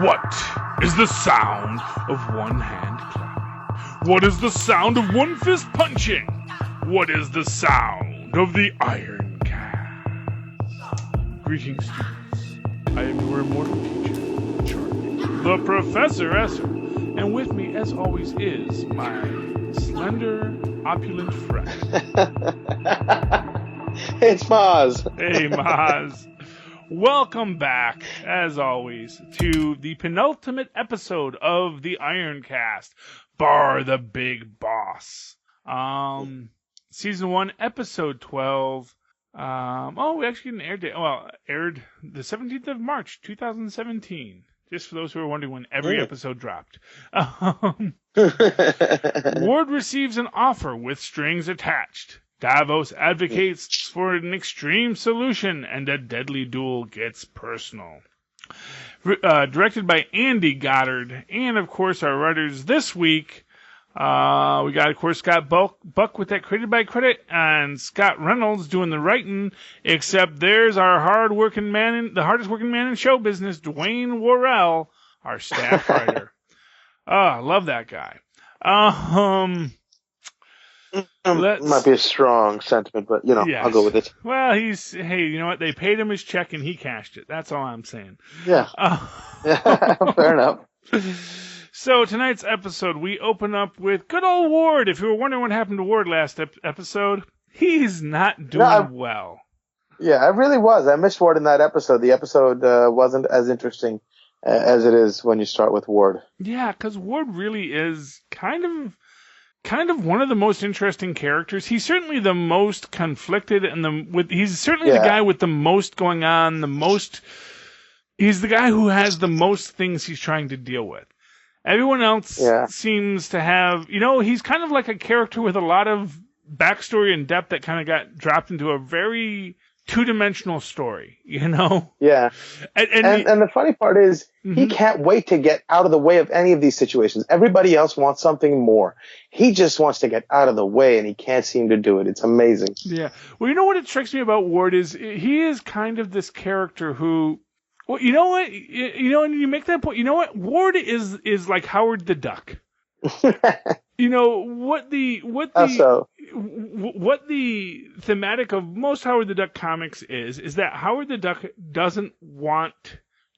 What is the sound of one hand clapping? What is the sound of one fist punching? What is the sound of the IronCast? Greetings, students. I am your immortal teacher, Charlie, the Professor Esser, and with me, as always, is my slender, opulent friend. It's Mozz. Hey, Mozz. Welcome back, as always, to the penultimate episode of the IronCast, Bar the Big Boss. Season 1, episode 12. We actually didn't air date. Well, aired the 17th of March, 2017. Just for those who are wondering when every episode dropped. Ward receives an offer with strings attached. Davos advocates for an extreme solution, and a deadly duel gets personal. Directed by Andy Goddard, and of course our writers this week, we got of course Scott Buck with that created by credit, and Scott Reynolds doing the writing. Except there's our the hardest working man in show business, Dwayne Worrell, our staff writer. I love that guy. Might be a strong sentiment, but, yes. I'll go with it. Well, hey, you know what? They paid him his check and he cashed it. That's all I'm saying. Yeah. Fair enough. So tonight's episode, we open up with good old Ward. If you were wondering what happened to Ward last episode, he's not doing well. Yeah, I really was. I missed Ward in that episode. The episode wasn't as interesting as it is when you start with Ward. Yeah, because Ward really is kind of one of the most interesting characters. He's certainly the most conflicted, and he's certainly the guy with the most going on. He's the guy who has the most things he's trying to deal with. Everyone else seems to have, he's kind of like a character with a lot of backstory and depth that kind of got dropped into a very two-dimensional story, Yeah. And the funny part is, he can't wait to get out of the way of any of these situations. Everybody else wants something more. He just wants to get out of the way, and he can't seem to do it. It's amazing. Yeah. Well, you know what it strikes me about Ward is he is kind of this character who, well, you know what? And you make that point. You know what? Ward is like Howard the Duck. What the thematic of most Howard the Duck comics is that Howard the Duck doesn't want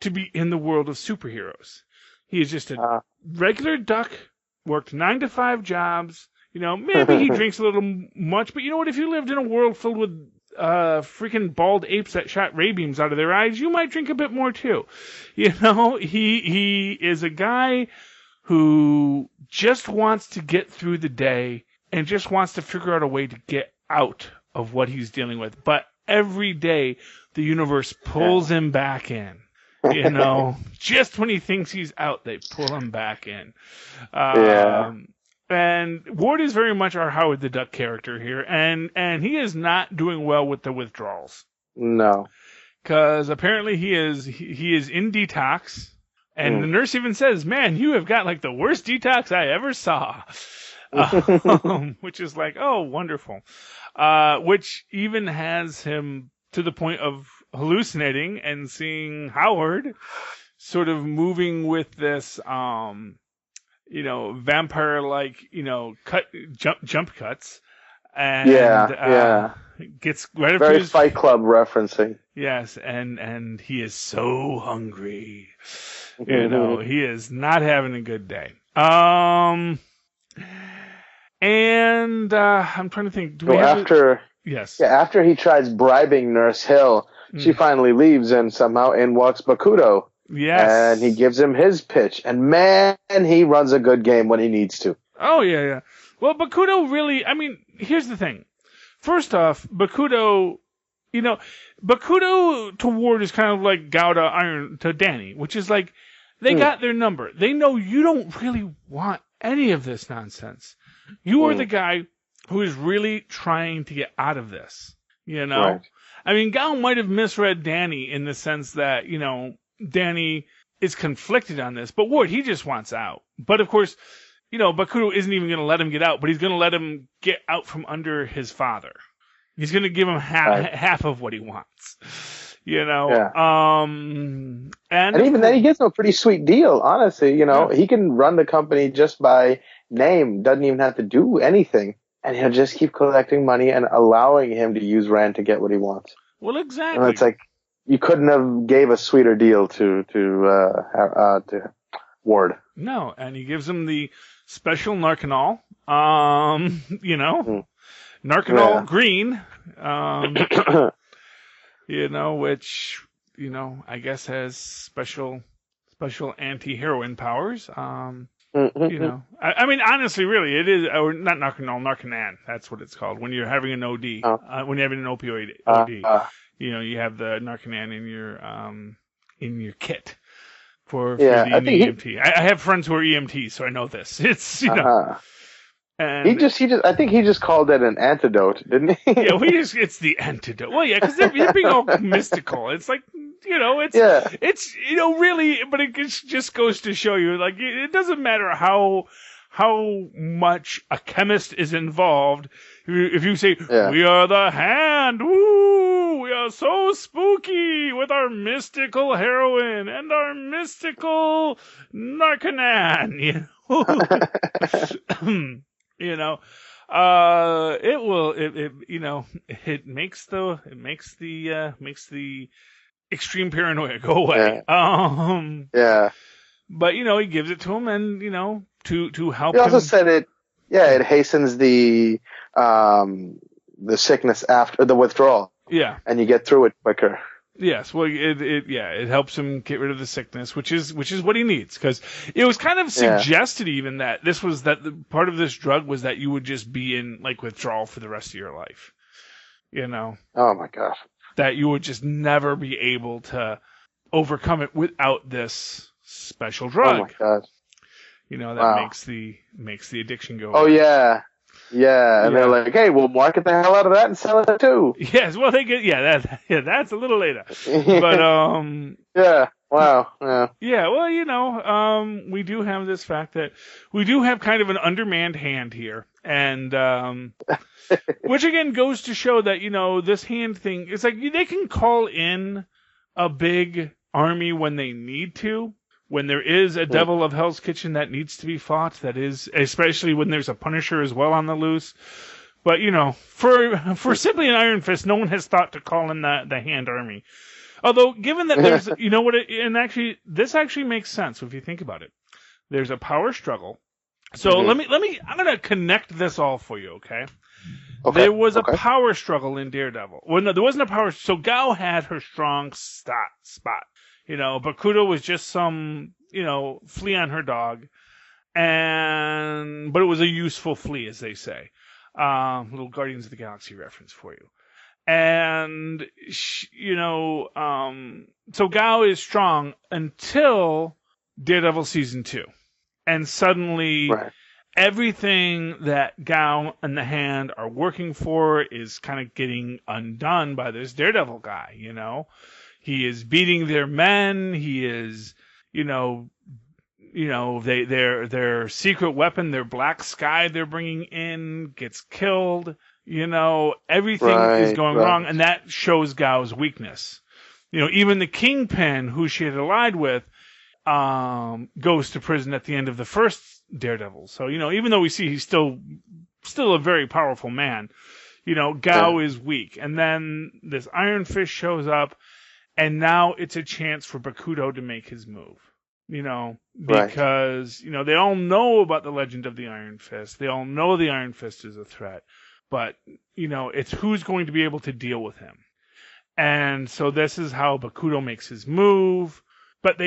to be in the world of superheroes. He is just a regular duck, worked 9-to-5 jobs. Maybe he drinks a little much, but you know what? If you lived in a world filled with freaking bald apes that shot ray beams out of their eyes, you might drink a bit more too. He is a guy who just wants to get through the day and just wants to figure out a way to get out of what he's dealing with. But every day, the universe pulls him back in. Just when he thinks he's out, they pull him back in. And Ward is very much our Howard the Duck character here, and he is not doing well with the withdrawals. No. Because apparently he is in detox. And the nurse even says, "Man, you have got like the worst detox I ever saw," which is like, oh, wonderful. Which even has him to the point of hallucinating and seeing Howard sort of moving with this, vampire-like, jump cuts. And, gets right up very to his Fight Club referencing. Yes, and he is so hungry. He is not having a good day. And I'm trying to think. Yes. Yeah, after he tries bribing Nurse Hill, she finally leaves, and somehow in walks Bakuto. Yes. And he gives him his pitch, and man, he runs a good game when he needs to. Oh yeah. Well, Bakuto really. I mean, here's the thing. First off, Bakuto to Ward is kind of like Gao to Danny, which is like, they got their number. They know you don't really want any of this nonsense. You are the guy who is really trying to get out of this, Right. I mean, Gao might have misread Danny in the sense that, Danny is conflicted on this, but Ward, he just wants out. But of course, Bakuto isn't even going to let him get out, but he's going to let him get out from under his father. He's going to give him half of what he wants. You know, Yeah. and even then he gets him a pretty sweet deal, honestly. You know, he can run the company just by name, doesn't even have to do anything. And he'll just keep collecting money and allowing him to use Rand to get what he wants. Well, exactly. And it's like, you couldn't have gave a sweeter deal to Ward. No, and he gives him the special Narcanol, you know, Narcanol Green, you know, which, you know, I guess has special anti-heroin powers. You know, I mean, honestly, really, it is, or not Narcanol, Narcanan. That's what it's called when you're having an OD, when you're having an opioid OD. You know, you have the Narcanan in your kit for the EMT. I have friends who are EMTs, so I know this. It's, you know. And I think he just called it an antidote, didn't he? Yeah, it's the antidote. Well, yeah, because they're being all mystical. It's like, you know, it's, you know, really, but it just goes to show you, like, it doesn't matter how much a chemist is involved. If you say, we are the Hand, woo, we are so spooky with our mystical heroin and our mystical Narcanan, you know. You know, it makes the extreme paranoia go away. But, you know, he gives it to him, and, you know, to help him. He also said it hastens the sickness after the withdrawal. Yeah. And you get through it quicker. Yes, well, it helps him get rid of the sickness, which is what he needs, because it was kind of suggested even that the part of this drug was that you would just be in, like, withdrawal for the rest of your life, you know. Oh my gosh. That you would just never be able to overcome it without this special drug. Oh my god. You know, that makes the addiction go away. Oh yeah. Yeah, and they're like, "Hey, we'll market the hell out of that and sell it too." Yes, well, they get that's a little later, but yeah, wow, yeah, yeah. Well, you know, we do have this fact that we do have kind of an undermanned Hand here, and which again goes to show that, you know, this Hand thing, it's like they can call in a big army when they need to. When there is a Devil of Hell's Kitchen that needs to be fought, that is, especially when there's a Punisher as well on the loose. But, you know, for simply an Iron Fist, no one has thought to call in the Hand army. Although, given that there's, you know what, this actually makes sense if you think about it. There's a power struggle. So I'm going to connect this all for you, okay? There was a power struggle in Daredevil. Well, no, there wasn't a power. So Gao had her strong spot. You know, Bakuto was just some, you know, flea on her dog, but it was a useful flea, as they say. Little Guardians of the Galaxy reference for you. And, you know, so Gao is strong until Daredevil Season 2. And suddenly, everything that Gao and the Hand are working for is kind of getting undone by this Daredevil guy, you know? He is beating their men. He is, you know, their secret weapon, their Black Sky they're bringing in gets killed. You know, everything is going wrong, and that shows Gao's weakness. You know, even the Kingpin, who she had allied with, goes to prison at the end of the first Daredevil. So, you know, even though we see he's still a very powerful man, you know, Gao is weak. And then this Iron Fist shows up. And now it's a chance for Bakuto to make his move, you know, because, you know, they all know about the legend of the Iron Fist. They all know the Iron Fist is a threat, but, you know, it's who's going to be able to deal with him. And so this is how Bakuto makes his move, but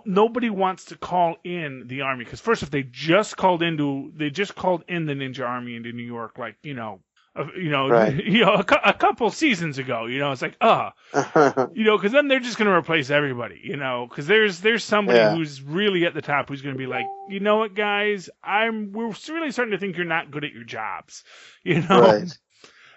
nobody wants to call in the army. Because first, if they just called in the Ninja Army into New York, like, you know, a couple seasons ago, you know, it's like, you know, because then they're just going to replace everybody, you know, because there's somebody who's really at the top who's going to be like, you know what, guys, we're really starting to think you're not good at your jobs, you know. Right.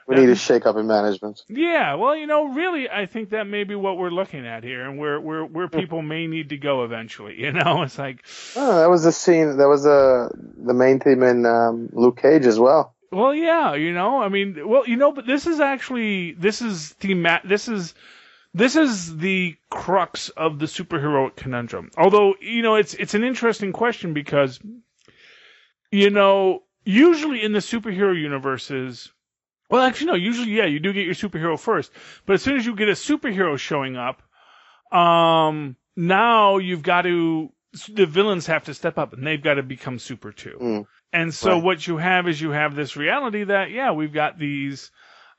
We need a shake up in management. Yeah, well, you know, really, I think that may be what we're looking at here, and where people may need to go eventually. You know, it's like, that was the scene. That was the main theme in Luke Cage as well. Well, the this is the crux of the superheroic conundrum. Although, it's an interesting question because, usually in the superhero universes, well, actually, no, usually, yeah, you do get your superhero first. But as soon as you get a superhero showing up, now the villains have to step up and they've got to become super too. Mm. And so what you have is this reality that, we've got these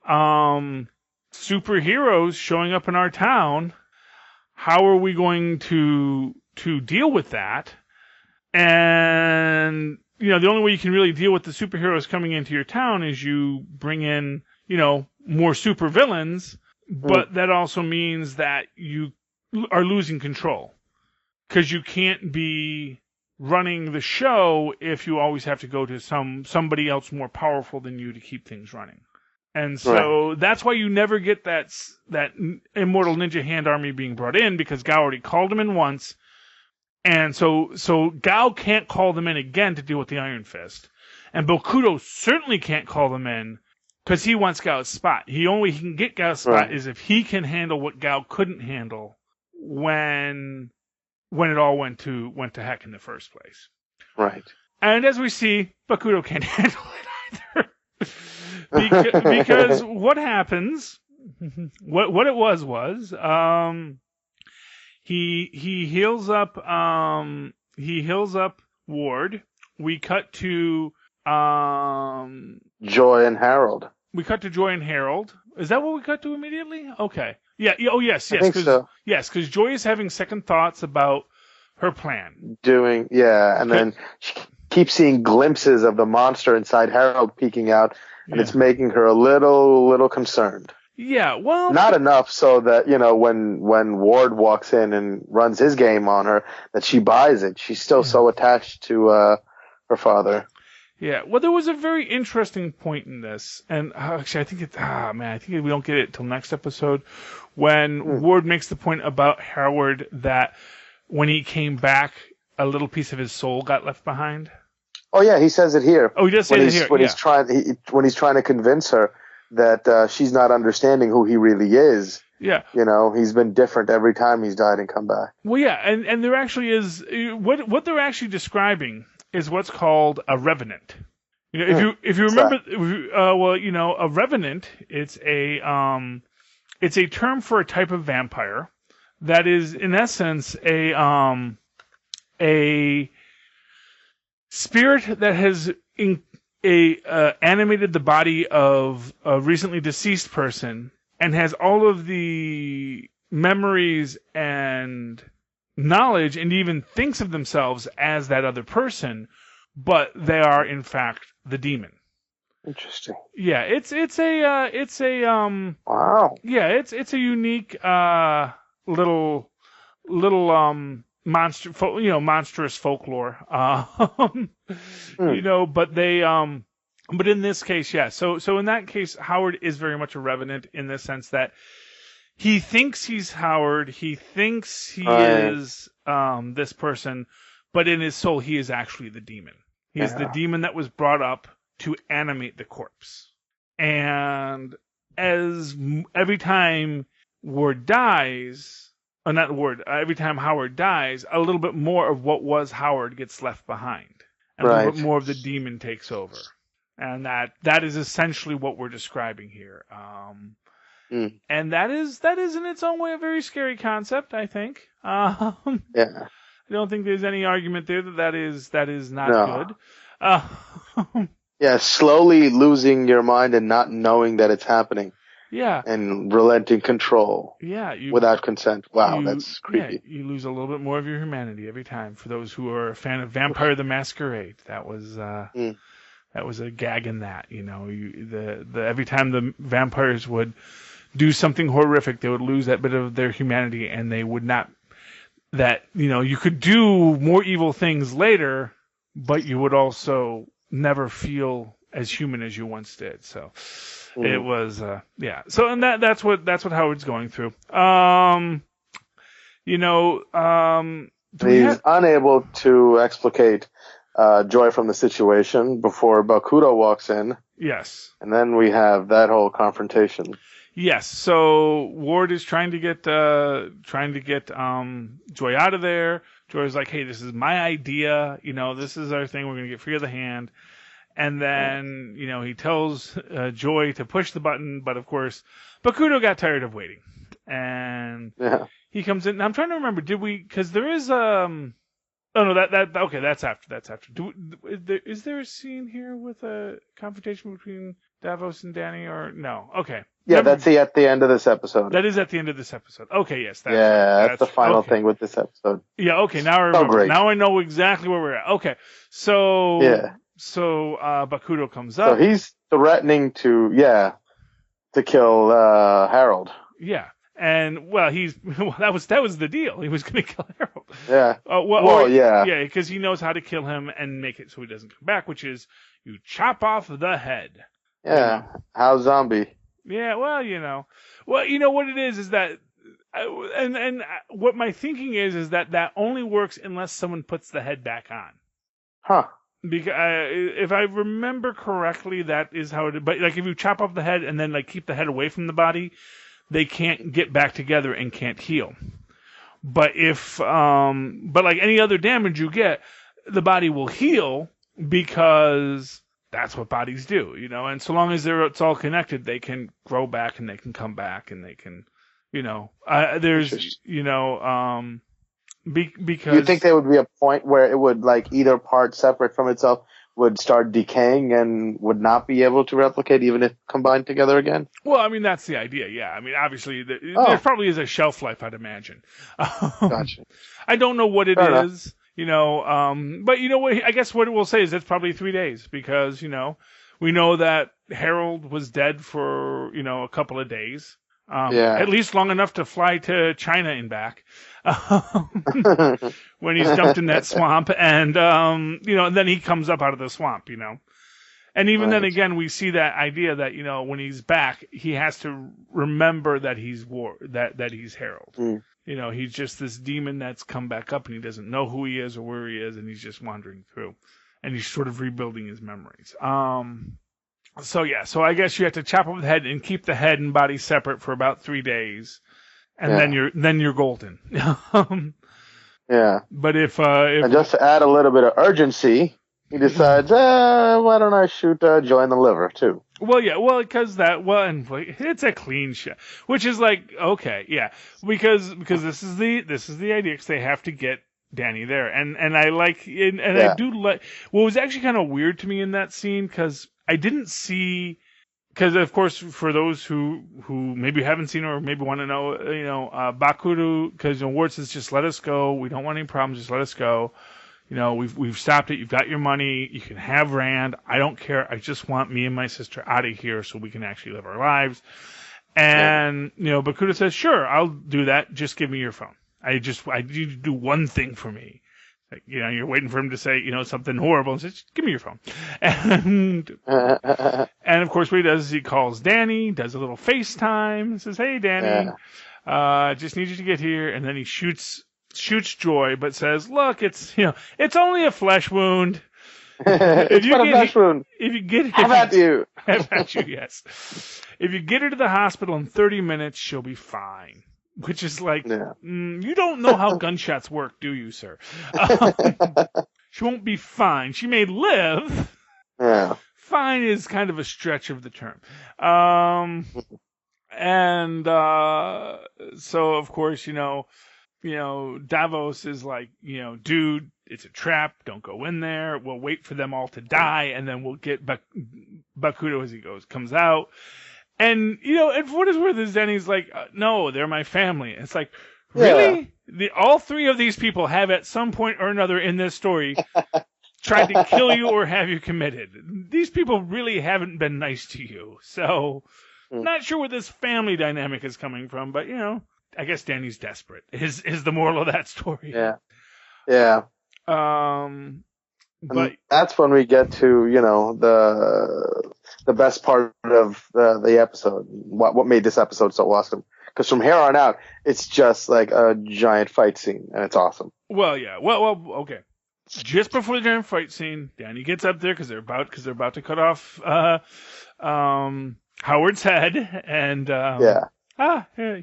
superheroes showing up in our town. How are we going to deal with that? And, the only way you can really deal with the superheroes coming into your town is you bring in, more super villains. But that also means that you are losing control. Because you can't be running the show if you always have to go to somebody else more powerful than you to keep things running. And so that's why you never get that Immortal Ninja Hand Army being brought in, because Gao already called them in once. And so Gao can't call them in again to deal with the Iron Fist. And Bokuto certainly can't call them in because he wants Gao's spot. He can get Gao's spot is if he can handle what Gao couldn't handle when it all went to heck in the first place. Right. And as we see, Bakuto can't handle it either. because what happens, what it was, he heals up Ward. We cut to, Joy and Harold. We cut to Joy and Harold. Is that what we cut to immediately? Okay. Yeah. Oh, yes. I think so. Yes, because Joy is having second thoughts about her plan. And then she keeps seeing glimpses of the monster inside Harold peeking out, and it's making her a little concerned. Yeah, well... Not enough so that, when Ward walks in and runs his game on her, that she buys it. She's still so attached to her father. Yeah, well, there was a very interesting point in this, and actually, I think I think we don't get it till next episode, when Ward makes the point about Howard that when he came back, a little piece of his soul got left behind. Oh yeah, he says it here. Oh, he does say it here. When he's trying to convince her that she's not understanding who he really is. Yeah. He's been different every time he's died and come back. Well, yeah, and there actually is what they're actually describing is what's called a revenant. If you remember, a revenant, it's a term for a type of vampire that is in essence a spirit that has animated the body of a recently deceased person and has all of the memories and knowledge and even thinks of themselves as that other person, but they are in fact the demon. Interesting. Yeah, it's a wow. Yeah, it's a unique little monstrous folklore. But in this case, yeah. So in that case, Howard is very much a revenant in the sense that he thinks he's Howard. He thinks he is this person, but in his soul, he is actually the demon. He is the demon that was brought up to animate the corpse. And every time Ward dies, every time Howard dies, a little bit more of what was Howard gets left behind. And a little bit more of the demon takes over. And that is essentially what we're describing here. And that is in its own way a very scary concept, I think. I don't think there's any argument there that is not good. Slowly losing your mind and not knowing that it's happening. Yeah. And relenting control. Yeah. Without consent. Wow, that's creepy. Yeah, you lose a little bit more of your humanity every time. For those who are a fan of Vampire the Masquerade, that was a gag in that. Every time the vampires would do something horrific, they would lose that bit of their humanity, and they would not. You could do more evil things later, but you would also never feel as human as you once did. So it was, So and that's what Howard's going through. He's unable to explicate Joy from the situation before Bakuto walks in. Yes. And then we have that whole confrontation. Yes. So Ward is trying to get Joy out of there. Joy's like, hey, this is my idea. This is our thing. We're gonna get free of the hand. And then he tells Joy to push the button, but of course Bakuto got tired of waiting, and he comes in. Now, I'm trying to remember. Did we? Because there is Oh no, okay. That's after. Is there a scene here with a confrontation between Davos and Danny, or no? Okay. Yeah, that's at the end of this episode. That is at the end of this episode. Okay, yes. That's the final thing with this episode. Yeah. Okay. Now I remember. Great. Now I know exactly where we're at. Okay. So. Yeah. So Bakuto comes up. So he's threatening to kill Harold. Yeah. And that was the deal. He was going to kill Harold. Yeah. Yeah, because he knows how to kill him and make it so he doesn't come back, which is you chop off the head. Yeah. How zombie? Yeah. Well, what it is that, and what my thinking is that only works unless someone puts the head back on. Huh. Because if I remember correctly, that is how it. But like if you chop off the head and then like keep the head away from the body, they can't get back together and can't heal. But but like any other damage you get, the body will heal because that's what bodies do, And so long as it's all connected, they can grow back and they can come back and they can, there's, because you think there would be a point where it would like either part separate from itself would start decaying and would not be able to replicate even if combined together again? Well, I mean, that's the idea, yeah. I mean, obviously, there probably is a shelf life, I'd imagine. Gotcha. I don't know what it Fair is, but what? I guess what it will say is it's probably 3 days because, we know that Harold was dead for, a couple of days. At least long enough to fly to China and back. When he's dumped in that swamp and then he comes up out of the swamp, and even then again, we see that idea that, when he's back, he has to remember that he's that he's Harold. He's just this demon that's come back up and he doesn't know who he is or where he is. And he's just wandering through and he's sort of rebuilding his memories. So I guess you have to chop off the head and keep the head and body separate for about 3 days. And then you're golden. Yeah. But if and just to add a little bit of urgency, he decides, why don't I shoot Joy in the liver too? Well, yeah, because it's a clean shot, which is like okay, yeah, because this is the idea because they have to get Danny there, and I like I do like what was actually kind of weird to me in that scene because I didn't see. Because of course, for those who maybe haven't seen or maybe want to know, Bakuto, because Ward says, just let us go. We don't want any problems. Just let us go. We've stopped it. You've got your money. You can have Rand. I don't care. I just want me and my sister out of here so we can actually live our lives. And Bakuto says, sure, I'll do that. Just give me your phone. I need you to do one thing for me. You're waiting for him to say, something horrible and says, give me your phone. And of course what he does is he calls Danny, does a little FaceTime and says, hey, Danny, just need you to get here. And then he shoots Joy, but says, look, it's only a flesh wound. It's not a flesh wound. How about you? How about you, yes. If you get her to the hospital in 30 minutes, she'll be fine. Which is like, you don't know how gunshots work, do you, sir? She won't be fine. She may live. Yeah. Fine is kind of a stretch of the term. So of course, Davos is like, dude, it's a trap. Don't go in there. We'll wait for them all to die, and then we'll get Bakuto as he comes out. And, and for what it's worth, is Danny's like, no, they're my family. It's like, really? All three of these people have at some point or another in this story tried to kill you or have you committed. These people really haven't been nice to you. So, not sure where this family dynamic is coming from, but, I guess Danny's desperate is the moral of that story. Yeah. Yeah. But that's when we get to, the best part of the episode. What made this episode so awesome? Because from here on out, it's just like a giant fight scene, and it's awesome. Well, yeah. Well, okay. Just before the giant fight scene, Danny gets up there because they're about to cut off Howard's head, and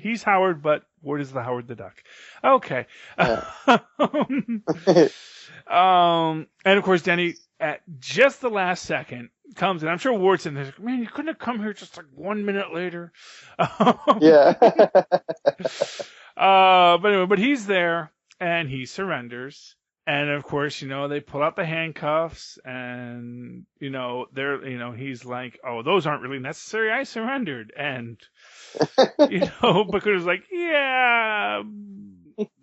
he's Howard, but Ward is the Howard the Duck. Okay. Yeah. And of course, Denny, at just the last second, comes, and I'm sure Ward's in there, like, man, you couldn't have come here just like 1 minute later. Yeah. But anyway, but he's there, and he surrenders. And of course, they pull out the handcuffs, and he's like, "Oh, those aren't really necessary. I surrendered." And Bakuto's like, "Yeah,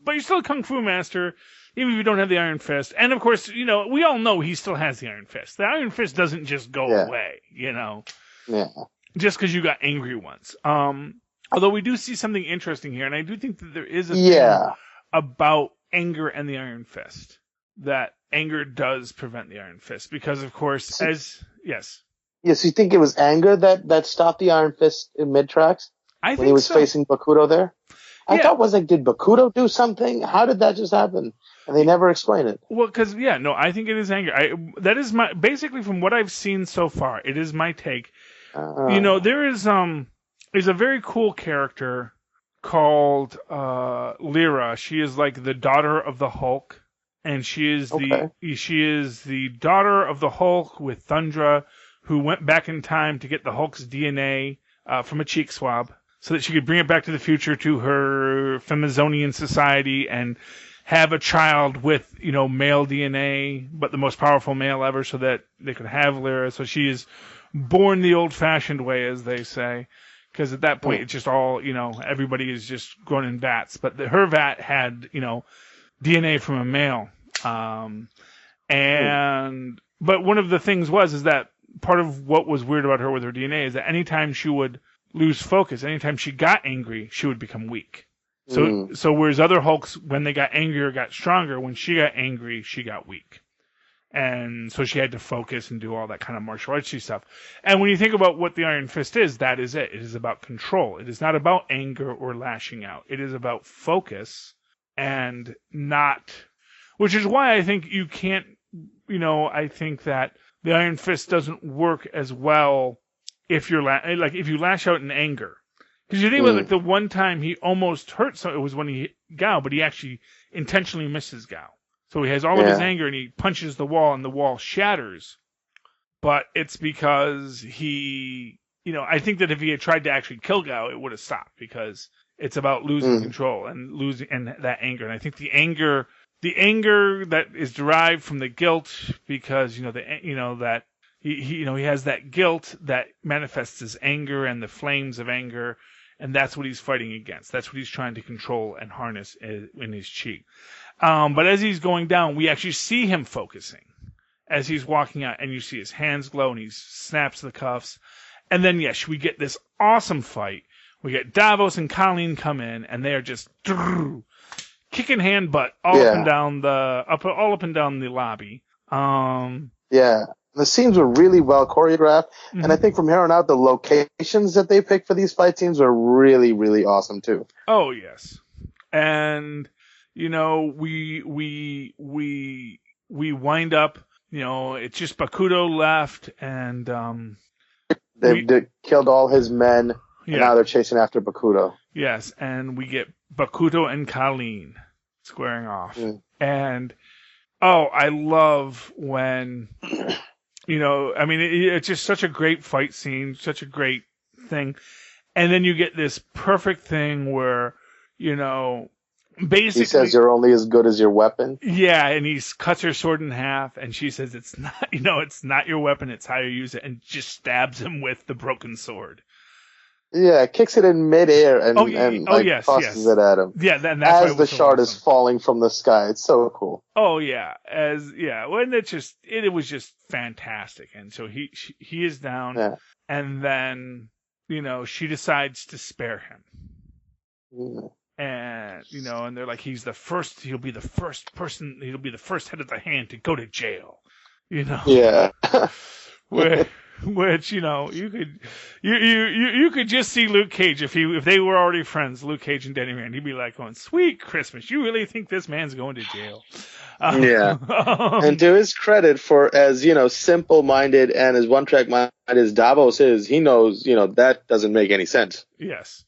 but you're still a kung fu master, even if you don't have the Iron Fist." And of course, we all know he still has the Iron Fist. The Iron Fist doesn't just go away, Yeah. just because you got angry once. Although we do see something interesting here, and I do think that there is a thing about anger and the Iron Fist, that anger does prevent the Iron Fist, because of course, yes, you think it was anger that stopped the Iron Fist in mid-tracks when he was facing Bakuto there? I thought did Bakuto do something? How did that just happen? And they never explain it. Well, because I think it is anger. That is basically from what I've seen so far, it is my take. There's a very cool character called Lyra. She is like the daughter of the Hulk, and she is the daughter of the Hulk with Thundra, who went back in time to get the Hulk's DNA from a cheek swab, so that she could bring it back to the future to her Femizonian society and have a child with male DNA, but the most powerful male ever, so that they could have Lyra. So she is born the old-fashioned way, as they say. Because at that point, it's just all, everybody is just grown in vats. But her vat had, DNA from a male. But one of the things is that part of what was weird about her with her DNA is that anytime she would lose focus, anytime she got angry, she would become weak. So whereas other Hulks, when they got angrier, got stronger, when she got angry, she got weak. And so she had to focus and do all that kind of martial artsy stuff. And when you think about what the Iron Fist is, that is it. It is about control. It is not about anger or lashing out. It is about focus and not... Which is why I think you can't... I think that the Iron Fist doesn't work as well if you're... if you lash out in anger. Because you think about the one time he almost hurt it was when he hit Gao, but he actually intentionally misses Gao. So he has all of his anger, and he punches the wall, and the wall shatters. But it's because he, I think that if he had tried to actually kill Gao, it would have stopped, because it's about losing control and losing that anger. And I think the anger that is derived from the guilt, because that he has that guilt that manifests as anger and the flames of anger, and that's what he's fighting against. That's what he's trying to control and harness in his chi. But as he's going down, we actually see him focusing as he's walking out, and you see his hands glow, and he snaps the cuffs. And then, yes, we get this awesome fight. We get Davos and Colleen come in, and they are just kicking hand butt all up and down the lobby. The scenes were really well choreographed, and I think from here on out, the locations that they picked for these fight scenes were really, really awesome too. Oh yes, and we wind up, it's just Bakuto left, and they've killed all his men, and now they're chasing after Bakuto. Yes, and we get Bakuto and Colleen squaring off, and I love when it's just such a great fight scene, such a great thing, and then you get this perfect thing where basically, he says you're only as good as your weapon. Yeah, and he cuts her sword in half, and she says it's not, it's not your weapon, it's how you use it, and just stabs him with the broken sword. Yeah, kicks it in midair and tosses it at him. Yeah, that's as the shard is falling from the sky. It's so cool. Oh yeah, when it was just fantastic, and so he is down, and then she decides to spare him. Yeah. And, and they're like, he'll be the first head of the hand to go to jail, Yeah. Which, you could just see Luke Cage if they were already friends, Luke Cage and Danny Rand. He'd be like going, "Sweet Christmas, you really think this man's going to jail?" Yeah. And to his credit, for as simple-minded and as one-track minded as Davos is, he knows that doesn't make any sense. Yes,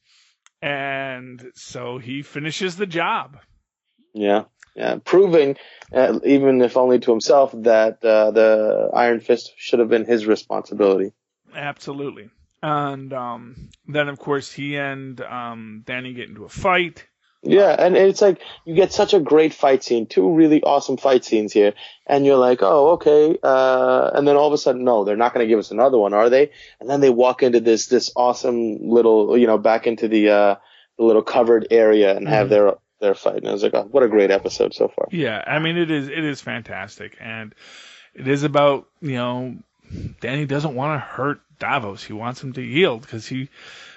and so he finishes the job. Yeah. Proving, even if only to himself, that the Iron Fist should have been his responsibility. Absolutely. And then, of course, he and Danny get into a fight. Yeah, and it's like you get such a great fight scene, 2 really awesome fight scenes here, and you're like, oh, okay. And then all of a sudden, no, they're not going to give us another one, are they? And then they walk into this awesome little, back into the little covered area and have their fight. And I was like, oh, what a great episode so far. Yeah, I mean, it is fantastic. And it is about, Danny doesn't want to hurt Davos. He wants him to yield because he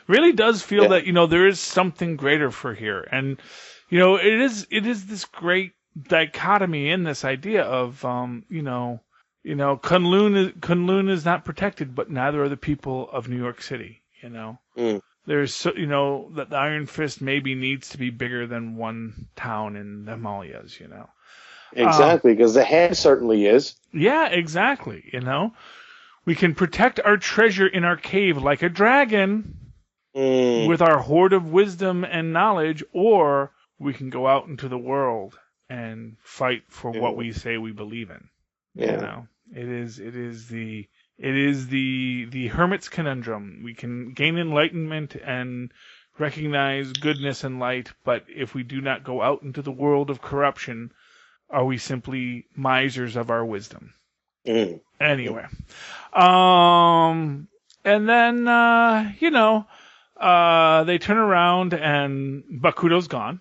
really does feel that, there is something greater for here. And, it is this great dichotomy in this idea of, Kunlun is not protected, but neither are the people of New York City, There's, that the Iron Fist maybe needs to be bigger than one town in the Himalayas, Exactly, because the hand certainly is. Yeah, exactly, We can protect our treasure in our cave like a dragon with our hoard of wisdom and knowledge, or we can go out into the world and fight for what we say we believe in. Yeah. It is the hermit's conundrum. We can gain enlightenment and recognize goodness and light, but if we do not go out into the world of corruption, are we simply misers of our wisdom? Anyway. And then, they turn around and Bakuto's gone.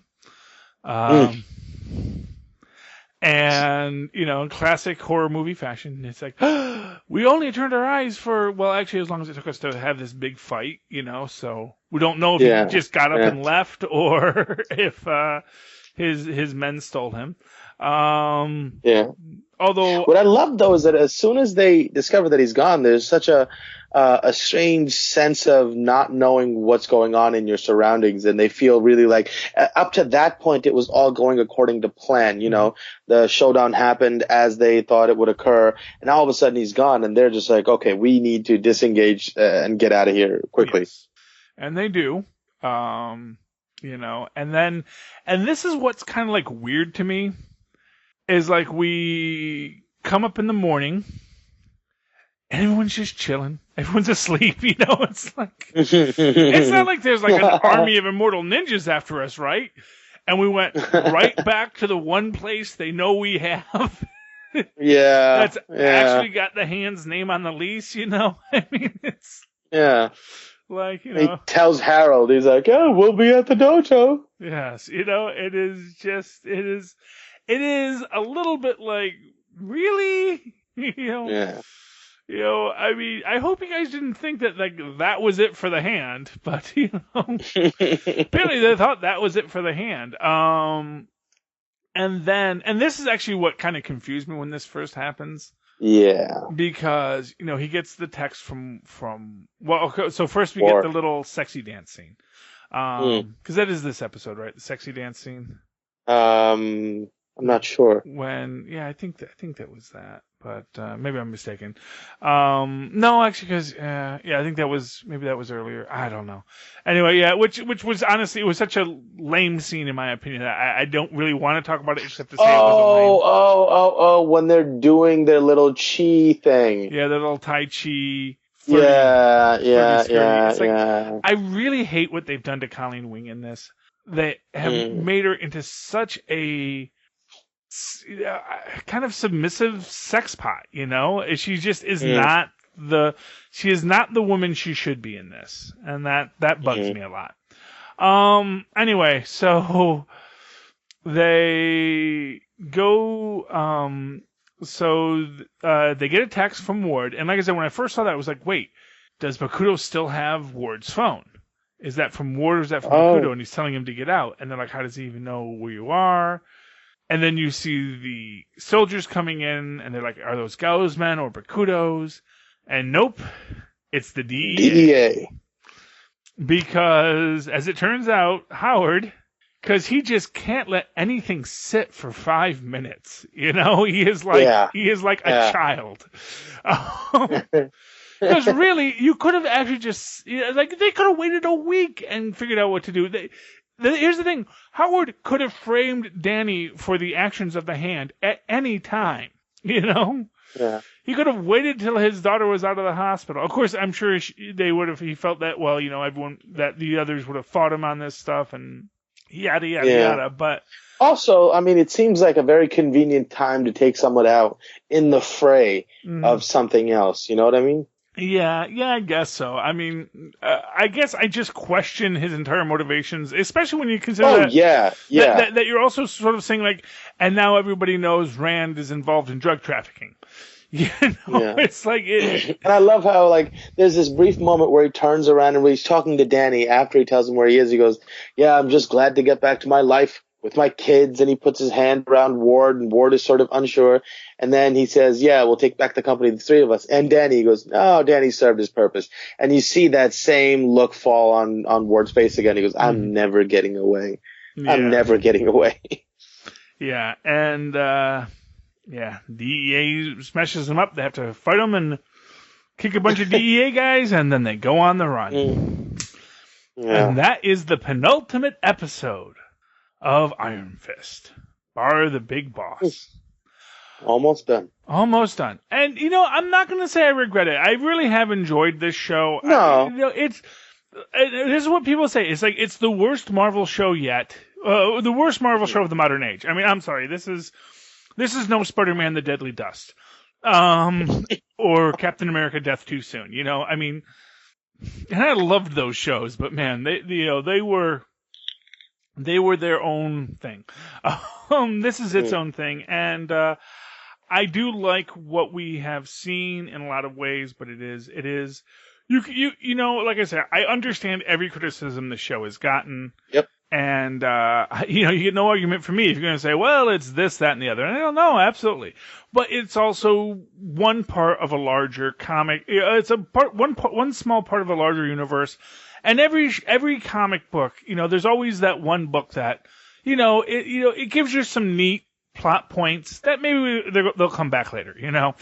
And, in classic horror movie fashion, it's like, we only turned our eyes actually, as long as it took us to have this big fight, so we don't know if he just got up and left or if his men stole him. Although what I love though is that as soon as they discover that he's gone, there's such a strange sense of not knowing what's going on in your surroundings, and they feel really like up to that point it was all going according to plan. The showdown happened as they thought it would occur, and all of a sudden he's gone, and they're just like, okay, we need to disengage and get out of here quickly. Yes. And they do. And this is what's kind of like weird to me. Is like we come up in the morning and everyone's just chilling. Everyone's asleep, It's like it's not like there's like an army of immortal ninjas after us, right? And we went right back to the one place they know we have. That's actually got the hand's name on the lease, I mean, it's like, He tells Harold, he's like, "Oh, we'll be at the dojo." Yes, it is a little bit like, really? I mean, I hope you guys didn't think that that was it for the hand, but apparently they thought that was it for the hand. And this is actually what kind of confused me when this first happens. Yeah. Because, he gets the text from okay, so first we get the little sexy dance scene. Because that is this episode, right? The sexy dance scene. I'm not sure. I think that was that, but maybe I'm mistaken. No, actually, because I think that was earlier. I don't know. Anyway, which was honestly, it was such a lame scene in my opinion. I don't really want to talk about it except to say it was lame. When they're doing their little chi thing. Yeah, their little Tai Chi. It's like, I really hate what they've done to Colleen Wing in this. They have made her into such a kind of submissive sex pot, She just is not the woman she should be in this, and that bugs me a lot. Anyway, so they go. They get a text from Ward, and like I said, when I first saw that, I was like, wait, does Bakuto still have Ward's phone? Is that from Ward or is that from Bakuto? And he's telling him to get out, and they're like, how does he even know where you are? And then you see the soldiers coming in, and they're like, are those Gao's men or Bakuto's? And nope, it's the DEA. DEA. Because, as it turns out, Howard, because he just can't let anything sit for 5 minutes. You know, he is like a child. Because really, you could have actually just, they could have waited a week and figured out what to do. Here's the thing. Howard could have framed Danny for the actions of the hand at any time, you know? Yeah. He could have waited till his daughter was out of the hospital. Of course, I'm sure they would have, he felt that, well, you know, that the others would have fought him on this stuff and yada, yada, yada. But also, I mean, it seems like a very convenient time to take someone out in the fray of something else. You know what I mean? Yeah, I guess so. I mean, I guess I just question his entire motivations, especially when you consider that you're also sort of saying, like, and now everybody knows Rand is involved in drug trafficking. You know, it's like and I love how, like, there's this brief moment where he turns around and when he's talking to Danny after he tells him where he is, he goes, "Yeah, I'm just glad to get back to my life with my kids," and he puts his hand around Ward, and Ward is sort of unsure. And then he says, "Yeah, we'll take back the company, the three of us." And Danny goes, "No, Danny served his purpose." And you see that same look fall on Ward's face again. He goes, "I'm never getting away. I'm never getting away." Yeah, and DEA smashes them up. They have to fight them and kick a bunch of DEA guys, and then they go on the run. Yeah. And that is the penultimate episode of Iron Fist, bar the big boss. Almost done. And, you know, I'm not going to say I regret it. I really have enjoyed this show. No. This is what people say. It's like, it's the worst Marvel show yet. The worst Marvel show of the modern age. I mean, I'm sorry. This is no Spider-Man the Deadly Dust. Or Captain America Death Too Soon. You know, I mean, and I loved those shows, but man, they were their own thing. This is its own thing, and I do like what we have seen in a lot of ways, but it is you know, like I said, I understand every criticism the show has gotten. Yep. And you know, you get no argument from me if you're going to say, well, it's this, that, and the other. And I don't know, absolutely, but it's also one part of a larger comic. It's one small part of a larger universe. And every comic book, you know, there's always that one book that, it gives you some neat plot points that maybe they'll come back later, you know?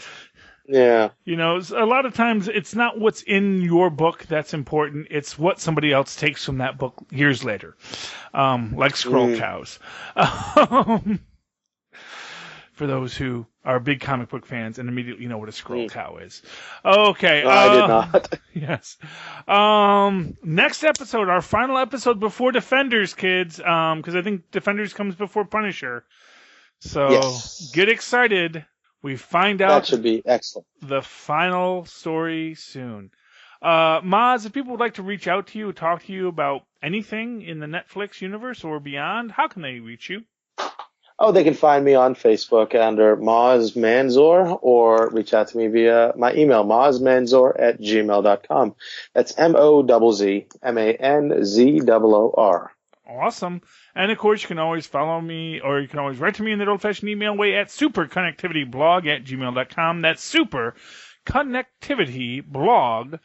Yeah. You know, a lot of times it's not what's in your book that's important. It's what somebody else takes from that book years later. Like Skrull Cows. For those who are big comic book fans and immediately know what a Skrull Cow is. Okay. I did not. Yes. Next episode, our final episode before Defenders, kids. Because I think Defenders comes before Punisher. So Get excited. We find out that should be excellent. The final story soon. Mozz, if people would like to reach out to you, talk to you about anything in the Netflix universe or beyond, how can they reach you? Oh, they can find me on Facebook under Mozz Manzor, or reach out to me via my email, mozzmanzor@gmail.com. That's MOZZMANZOOR. Awesome. And, of course, you can always follow me, or you can always write to me in the old-fashioned email way at superconnectivityblog@gmail.com. That's superconnectivityblog,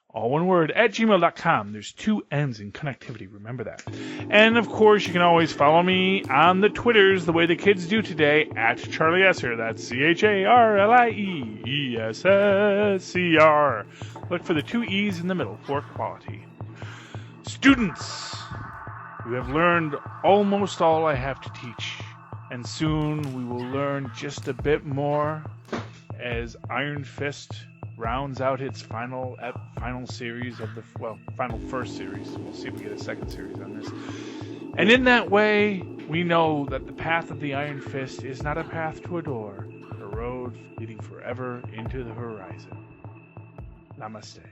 all one word, at gmail.com. There's 2 N's in connectivity. Remember that. And, of course, you can always follow me on the Twitters the way the kids do today, at Charlie Esser. That's CharlieEssesscr. Look for the 2 E's in the middle for quality. Students, you have learned almost all I have to teach, and soon we will learn just a bit more as Iron Fist rounds out its final series of final first series. We'll see if we get a second series on this. And in that way, we know that the path of the Iron Fist is not a path to a door, but a road leading forever into the horizon. Namaste.